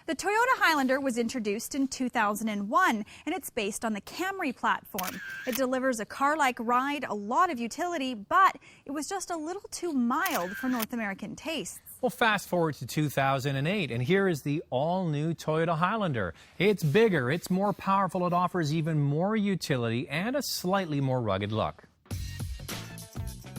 The Toyota Highlander was introduced in 2001, and it's based on the Camry platform. It delivers a car-like ride, a lot of utility, but it was just a little too mild for North American tastes. Well, fast forward to 2008, and here is the all-new Toyota Highlander. It's bigger, it's more powerful, it offers even more utility and a slightly more rugged look.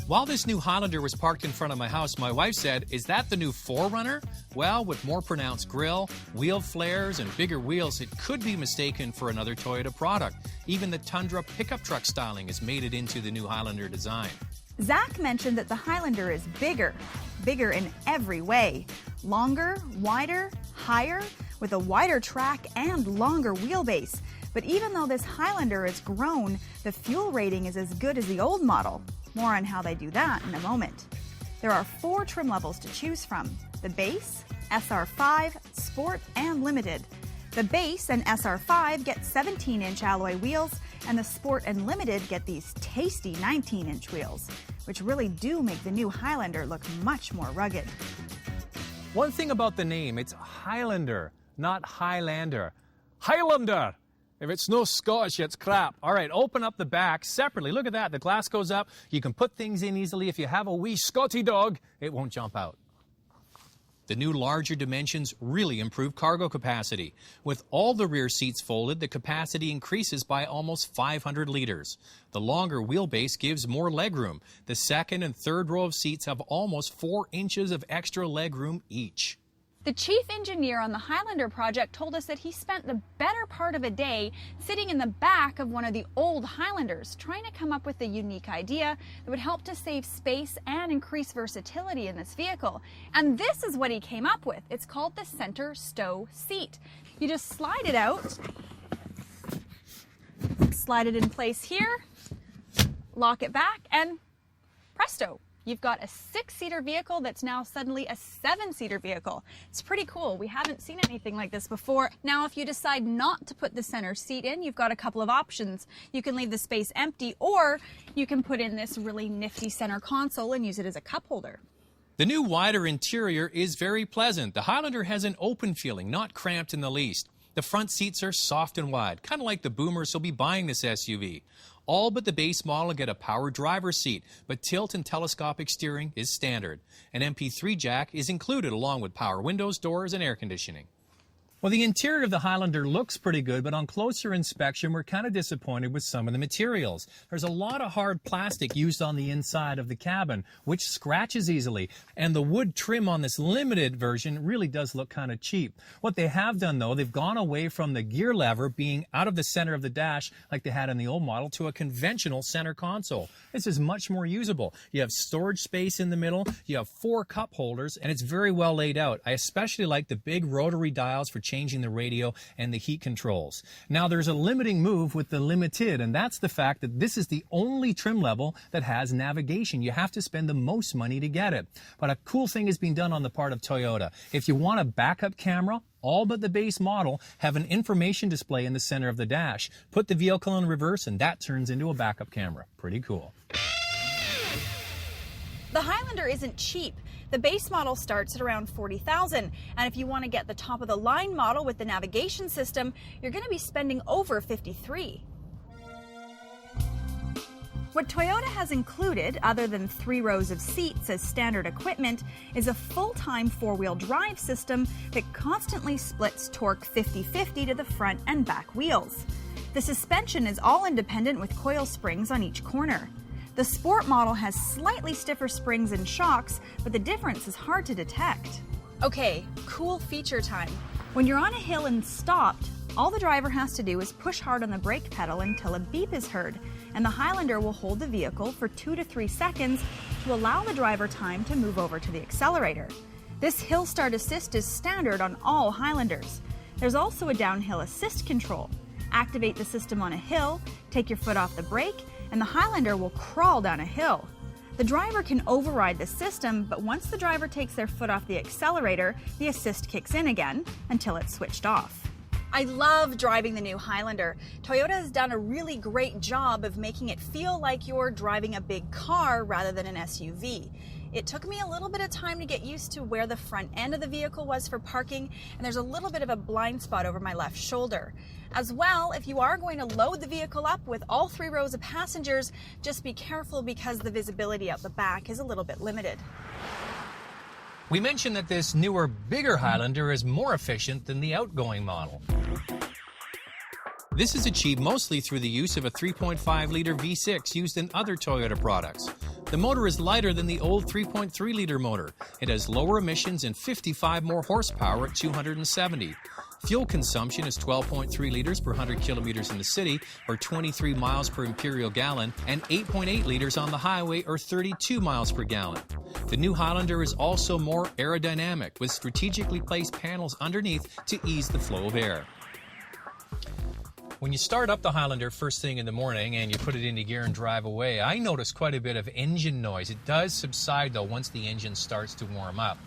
While this new Highlander was parked in front of my house, my wife said, "Is that the new 4Runner?" Well, with more pronounced grille, wheel flares, and bigger wheels, it could be mistaken for another Toyota product. Even the Tundra pickup truck styling has made it into the new Highlander design. Zack mentioned that the Highlander is bigger in every way. Longer, wider, higher, with a wider track and longer wheelbase. But even though this Highlander is grown, the fuel rating is as good as the old model. More on how they do that in a moment. There are 4 trim levels to choose from: the base, SR5, Sport, and Limited. The base and SR5 get 17-inch alloy wheels, and the Sport and Limited get these tasty 19-inch wheels, which really do make the new Highlander look much more rugged. One thing about the name, it's Highlander, not Highlander. Highlander! If it's no Scottish, it's crap. All right, open up the back separately. Look at that. The glass goes up. You can put things in easily. If you have a wee Scotty dog, it won't jump out. The new larger dimensions really improve cargo capacity. With all the rear seats folded, the capacity increases by almost 500 liters. The longer wheelbase gives more legroom. The second and third row of seats have almost 4 inches of extra legroom each. The chief engineer on the Highlander project told us that he spent the better part of a day sitting in the back of one of the old Highlanders, trying to come up with a unique idea that would help to save space and increase versatility in this vehicle. And this is what he came up with. It's called the center stow seat. You just slide it out, slide it in place here, lock it back, and presto. You've got a 6-seater vehicle that's now suddenly a 7-seater vehicle. It's pretty cool. We haven't seen anything like this before. Now, if you decide not to put the center seat in, you've got a couple of options. You can leave the space empty, or you can put in this really nifty center console and use it as a cup holder. The new wider interior is very pleasant. The Highlander has an open feeling, not cramped in the least. The front seats are soft and wide, kind of like the boomers who'll be buying this SUV. All but the base model get a power driver's seat, but tilt and telescopic steering is standard. An MP3 jack is included along with power windows, doors, and air conditioning. Well, the interior of the Highlander looks pretty good, but on closer inspection, we're kind of disappointed with some of the materials. There's a lot of hard plastic used on the inside of the cabin, which scratches easily. And the wood trim on this limited version really does look kind of cheap. What they have done, though, they've gone away from the gear lever being out of the center of the dash like they had in the old model to a conventional center console. This is much more usable. You have storage space in the middle, you have 4 cup holders, and it's very well laid out. I especially like the big rotary dials for changing the radio and the heat controls. Now, there's a limiting move with the Limited, and that's the fact that this is the only trim level that has navigation. You have to spend the most money to get it. But a cool thing has been done on the part of Toyota. If you want a backup camera, all but the base model have an information display in the center of the dash. Put the vehicle in reverse and that turns into a backup camera. Pretty cool. The Highlander isn't cheap. The base model starts at around $40,000, and if you want to get the top of the line model with the navigation system, you're going to be spending over $53,000. What Toyota has included, other than 3 rows of seats as standard equipment, is a full-time 4-wheel drive system that constantly splits torque 50-50 to the front and back wheels. The suspension is all independent with coil springs on each corner. The Sport model has slightly stiffer springs and shocks, but the difference is hard to detect. Okay, cool feature time. When you're on a hill and stopped, all the driver has to do is push hard on the brake pedal until a beep is heard, and the Highlander will hold the vehicle for 2 to 3 seconds to allow the driver time to move over to the accelerator. This hill start assist is standard on all Highlanders. There's also a downhill assist control. Activate the system on a hill, take your foot off the brake, and the Highlander will crawl down a hill. The driver can override the system, but once the driver takes their foot off the accelerator, the assist kicks in again until it's switched off. I love driving the new Highlander. Toyota has done a really great job of making it feel like you're driving a big car rather than an SUV. It took me a little bit of time to get used to where the front end of the vehicle was for parking, and there's a little bit of a blind spot over my left shoulder. As well, if you are going to load the vehicle up with all 3 rows of passengers, just be careful because the visibility out the back is a little bit limited. We mentioned that this newer, bigger Highlander is more efficient than the outgoing model. This is achieved mostly through the use of a 3.5-liter V6 used in other Toyota products. The motor is lighter than the old 3.3-liter motor. It has lower emissions and 55 more horsepower at 270. Fuel consumption is 12.3 liters per 100 kilometers in the city, or 23 miles per imperial gallon, and 8.8 liters on the highway, or 32 miles per gallon. The new Highlander is also more aerodynamic, with strategically placed panels underneath to ease the flow of air. When you start up the Highlander first thing in the morning and you put it into gear and drive away, I notice quite a bit of engine noise. It does subside, though, once the engine starts to warm up.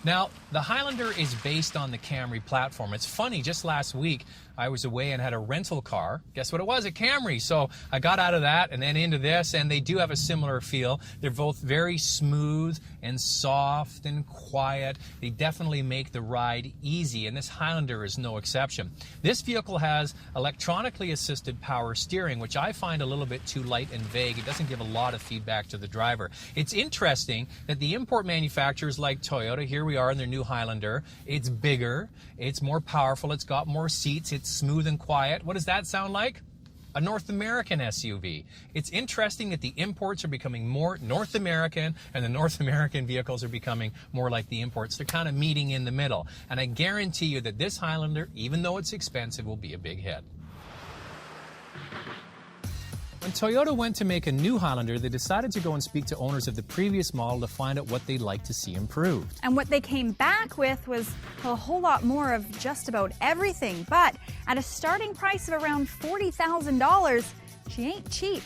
Now, the Highlander is based on the Camry platform. It's funny, just last week, I was away and had a rental car. Guess what it was? A Camry. So I got out of that and then into this, and they do have a similar feel. They're both very smooth and soft and quiet. They definitely make the ride easy, and this Highlander is no exception. This vehicle has electronically assisted power steering, which I find a little bit too light and vague. It doesn't give a lot of feedback to the driver. It's interesting that the import manufacturers like Toyota, here we are in their new Highlander, it's bigger, it's more powerful, it's got more seats, it's smooth and quiet. What does that sound like? A North American SUV. It's interesting that the imports are becoming more North American and the North American vehicles are becoming more like the imports. They're kind of meeting in the middle. And I guarantee you that this Highlander, even though it's expensive, will be a big hit. When Toyota went to make a new Highlander, they decided to go and speak to owners of the previous model to find out what they'd like to see improved. And what they came back with was a whole lot more of just about everything. But at a starting price of around $40,000, she ain't cheap.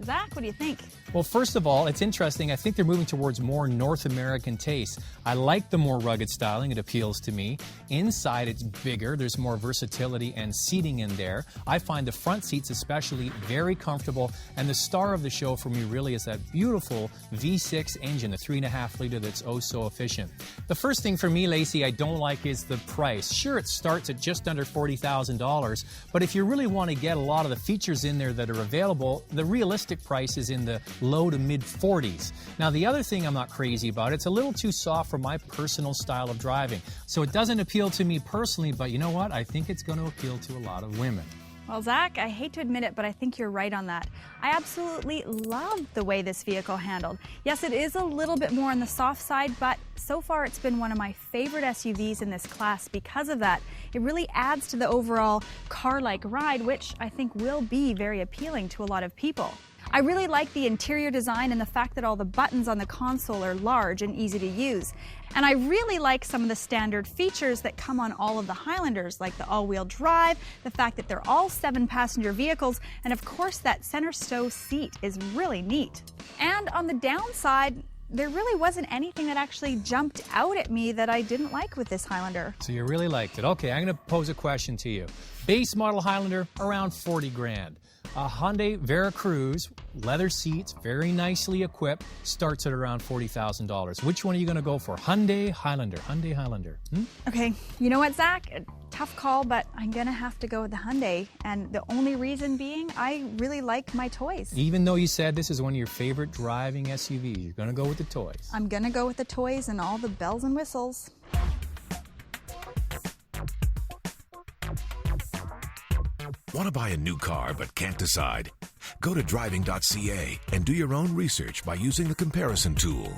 Zach, what do you think? Well, first of all, it's interesting. I think they're moving towards more North American taste. I like the more rugged styling. It appeals to me. Inside, it's bigger. There's more versatility and seating in there. I find the front seats especially very comfortable. And the star of the show for me really is that beautiful V6 engine, the 3.5-liter that's oh so efficient. The first thing for me, Lacey, I don't like is the price. Sure, it starts at just under $40,000, but if you really want to get a lot of the features in there that are available, the realistic price is in the low to mid 40s. Now, the other thing I'm not crazy about, it's a little too soft for my personal style of driving. So it doesn't appeal to me personally, but you know what? I think it's going to appeal to a lot of women. Well, Zach, I hate to admit it, but I think you're right on that. I absolutely love the way this vehicle handled. Yes, it is a little bit more on the soft side, but so far it's been one of my favorite SUVs in this class because of that. It really adds to the overall car-like ride, which I think will be very appealing to a lot of people. I really like the interior design and the fact that all the buttons on the console are large and easy to use. And I really like some of the standard features that come on all of the Highlanders, like the all-wheel drive, the fact that they're all 7-passenger vehicles, and of course that center stow seat is really neat. And on the downside, there really wasn't anything that actually jumped out at me that I didn't like with this Highlander. So you really liked it. Okay, I'm going to pose a question to you. Base model Highlander, around 40 grand. A Hyundai Veracruz, leather seats, very nicely equipped, starts at around $40,000. Which one are you going to go for? Hyundai Highlander. Hyundai Highlander. Okay, you know what, Zach? A tough call, but I'm going to have to go with the Hyundai. And the only reason being, I really like my toys. Even though you said this is one of your favorite driving SUVs, you're going to go with the toys. I'm going to go with the toys and all the bells and whistles. Want to buy a new car but can't decide? Go to driving.ca and do your own research by using the comparison tool.